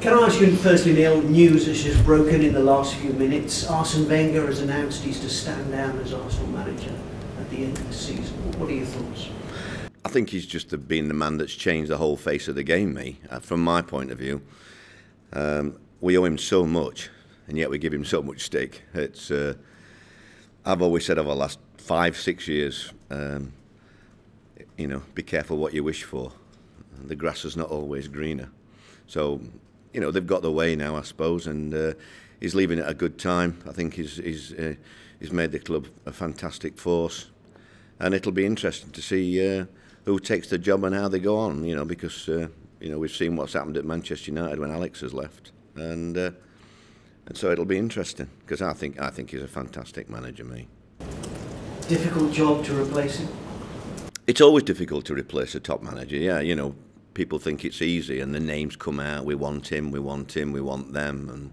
Can I ask you, firstly, Neil, news has just broken in the last few minutes. Arsene Wenger has announced he's to stand down as Arsenal manager at the end of the season. What are your thoughts? I think he's just been the man that's changed the whole face of the game, from my point of view. We owe him so much, and yet we give him so much stick. I've always said over the last 5-6 years, be careful what you wish for. The grass is not always greener. So, they've got the way now, I suppose, and he's leaving at a good time. I think he's made the club a fantastic force, and it'll be interesting to see who takes the job and how they go on. Because we've seen what's happened at Manchester United when Alex has left, and so it'll be interesting because I think he's a fantastic manager, me. Difficult job to replace him? It's always difficult to replace a top manager, yeah. People think it's easy and the names come out, we want him, we want them.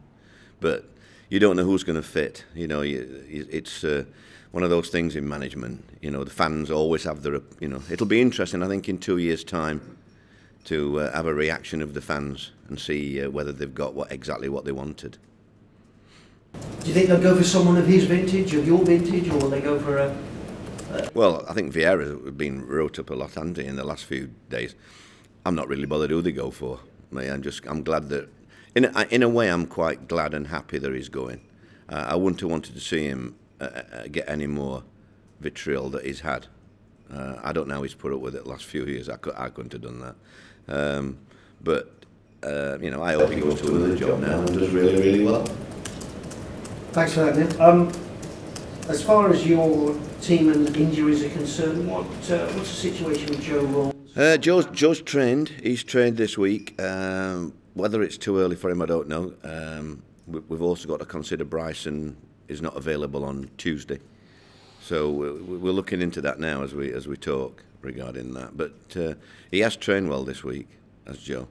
But you don't know who's going to fit. It's one of those things in management. The fans always have their, it'll be interesting, I think, in 2 years' time to have a reaction of the fans and see whether they've got exactly what they wanted. Do you think they'll go for someone of his vintage, of your vintage, or will they go for a... Well, I think Vieira's been wrote up a lot, hasn't he, in the last few days. I'm not really bothered who they go for. I'm glad that, in a way, I'm quite glad and happy that he's going. I wouldn't have wanted to see him get any more vitriol that he's had. I don't know how he's put up with it the last few years. I couldn't have done that. But I hope he goes to another job now and does really, really well. Thanks for that, Neil. As far as your team and injuries are concerned, what's the situation with Joe Rawls? Joe's trained. He's trained this week. Whether it's too early for him, I don't know. We've also got to consider Bryson is not available on Tuesday, so we're looking into that now as we talk regarding that. But he has trained well this week, as Joe.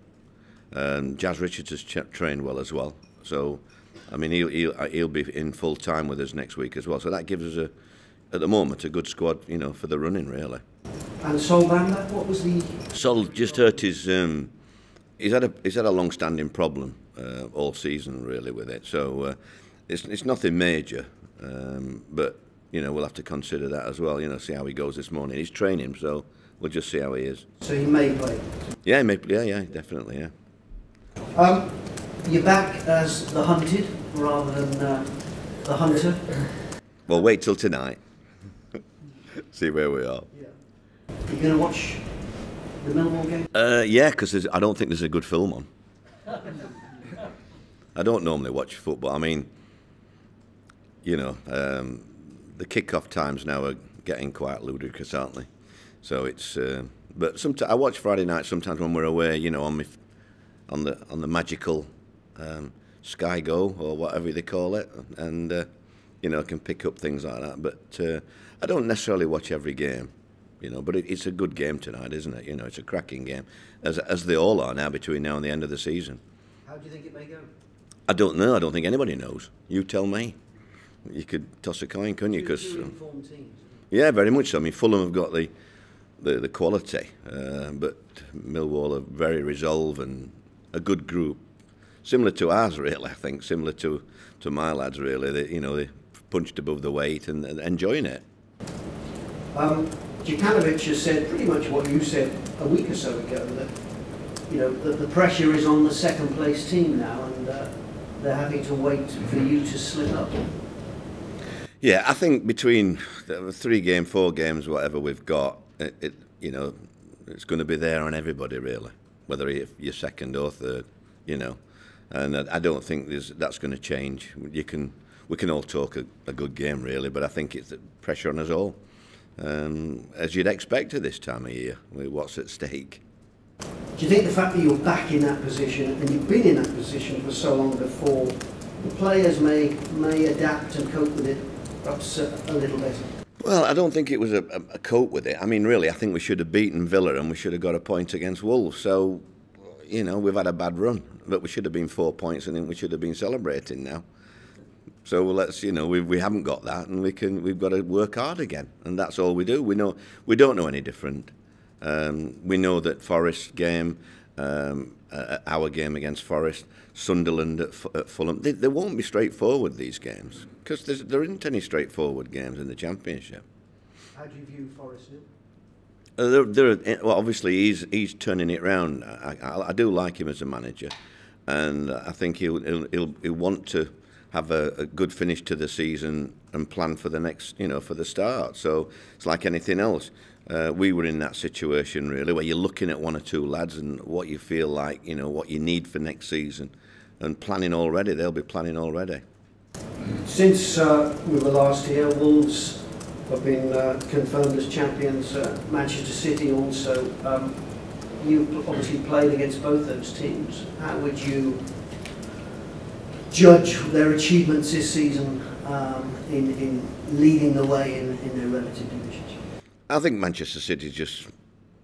Jazz Richards has trained well as well. So, I mean, he'll be in full time with us next week as well. So that gives us at the moment a good squad, for the running really. And Sol Bamba, what was the? Sol just hurt his. He's had a long-standing problem all season really with it. So it's nothing major, but we'll have to consider that as well. See how he goes this morning. He's training, so we'll just see how he is. So he may play. Yeah, he may. Yeah, definitely. Yeah. You're back as the hunted rather than the hunter. Well, wait till tonight. See where we are. Yeah. You're going to watch the Millwall game? Yeah, because I don't think there's a good film on. I don't normally watch football. I mean, the kick-off times now are getting quite ludicrous, aren't they? So it's. But I watch Friday night sometimes when we're away. On the magical Sky Go or whatever they call it, and I can pick up things like that. But I don't necessarily watch every game, But it's a good game tonight, isn't it? It's a cracking game, as they all are now between now and the end of the season. How do you think it may go? I don't know. I don't think anybody knows. You tell me. You could toss a coin, couldn't you? Two informed teams. Yeah, very much so. I mean, Fulham have got the quality, but Millwall are very resolved and a good group, similar to ours, really. I think similar to my lads, really. They punched above the weight and enjoying it. Djukanovic has said pretty much what you said a week or so ago, that the pressure is on the second place team now, and they're having to wait for you to slip up. Yeah, I think between the 3 games, 4 games, whatever we've got, it's going to be there on everybody really, whether you're second or third, and I don't think that's going to change. We can all talk a good game really, but I think it's the pressure on us all, as you'd expect at this time of year with what's at stake. Do you think the fact that you're back in that position, and you've been in that position for so long before, the players may adapt and cope with it perhaps a little better? Well, I don't think it was a cope with it. I mean, really, I think we should have beaten Villa and we should have got a point against Wolves. So, we've had a bad run, but we should have been 4 points and then we should have been celebrating now. So let's, we haven't got that, and we've got to work hard again, and that's all we do. We don't know any different. We know that Forest game, Our game against Forest, Sunderland at Fulham. They won't be straightforward, these games, because there isn't any straightforward games in the Championship. How do you view Forest now? Well, obviously he's turning it round. I do like him as a manager, and I think he'll want to have a good finish to the season and plan for the next, for the start. So it's like anything else. We were in that situation really, where you're looking at one or two lads and what you feel like, what you need for next season, and planning already. They'll be planning already. Since we were last here, Wolves have been confirmed as champions. Manchester City also. You obviously played against both those teams. How would you judge their achievements this season in leading the way in their relative divisions? I think Manchester City's just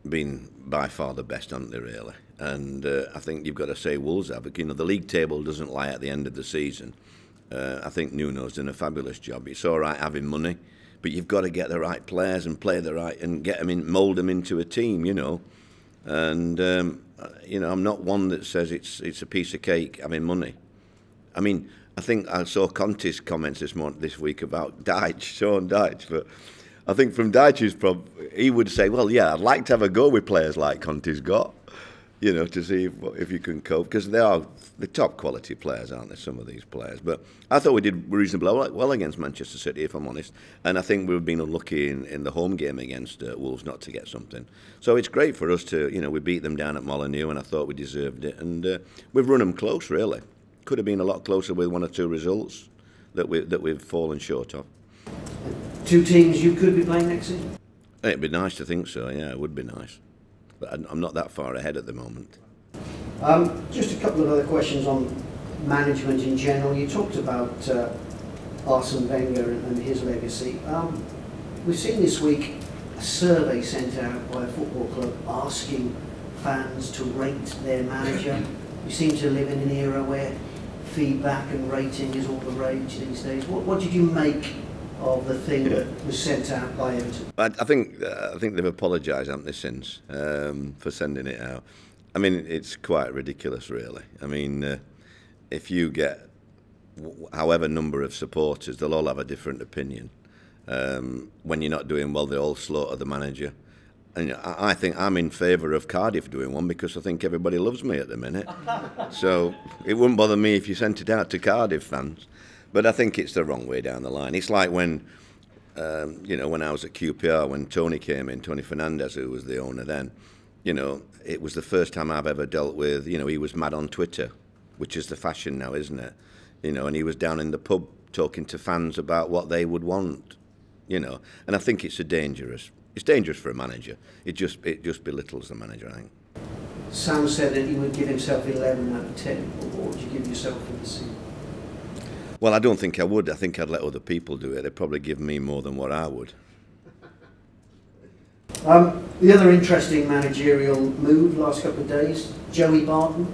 been by far the best, haven't they, really? And I think you've got to say Wolves have. The league table doesn't lie at the end of the season. I think Nuno's done a fabulous job. It's all right having money, but you've got to get the right players and play the right and get them in, mould them into a team, And I'm not one that says it's a piece of cake having money. I mean, I think I saw Conte's comments this week about Sean Dyche, but I think from Dyche's he would say, well, yeah, I'd like to have a go with players like Conte's got, to see if you can cope, because they are the top quality players, aren't they, some of these players. But I thought we did reasonably well against Manchester City, if I'm honest, and I think we've been unlucky in the home game against Wolves not to get something. So it's great for us to, we beat them down at Molineux, and I thought we deserved it, and we've run them close, really. Could have been a lot closer with one or two results that we've fallen short of. Two teams you could be playing next season? It'd be nice to think so, yeah, it would be nice. But I'm not that far ahead at the moment. Just a couple of other questions on management in general. You talked about Arsene Wenger and his legacy. We've seen this week a survey sent out by a football club asking fans to rate their manager. We seem to live in an era where feedback and rating is all the rage these days. What did you make of the thing that was sent out by Everton? I think they've apologised, haven't they, since for sending it out. I mean, it's quite ridiculous, really. I mean, if you get however number of supporters, they'll all have a different opinion. When you're not doing well, they all slaughter the manager. And I think I'm in favour of Cardiff doing one, because I think everybody loves me at the minute. So it wouldn't bother me if you sent it out to Cardiff fans. But I think it's the wrong way down the line. It's like when, when I was at QPR, when Tony came in, Tony Fernandez, who was the owner then, it was the first time I've ever dealt with, he was mad on Twitter, which is the fashion now, isn't it? And he was down in the pub talking to fans about what they would want, And I think it's dangerous for a manager. It just belittles the manager, I think. Sam said that he would give himself 11 out of 10. What would you give yourself for the season? Well, I don't think I would. I think I'd let other people do it. They'd probably give me more than what I would. The other interesting managerial move last couple of days, Joey Barton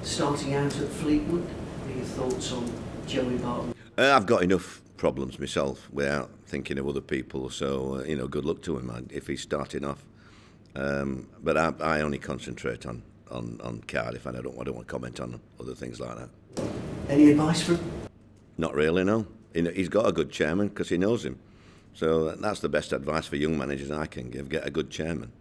starting out at Fleetwood. What are your thoughts on Joey Barton? I've got enough problems myself without thinking of other people, so good luck to him if he's starting off. But I only concentrate on Cardiff, and I don't want to comment on other things like that. Any advice for him? Not really, no. He's got a good chairman because he knows him. So that's the best advice for young managers I can give: get a good chairman.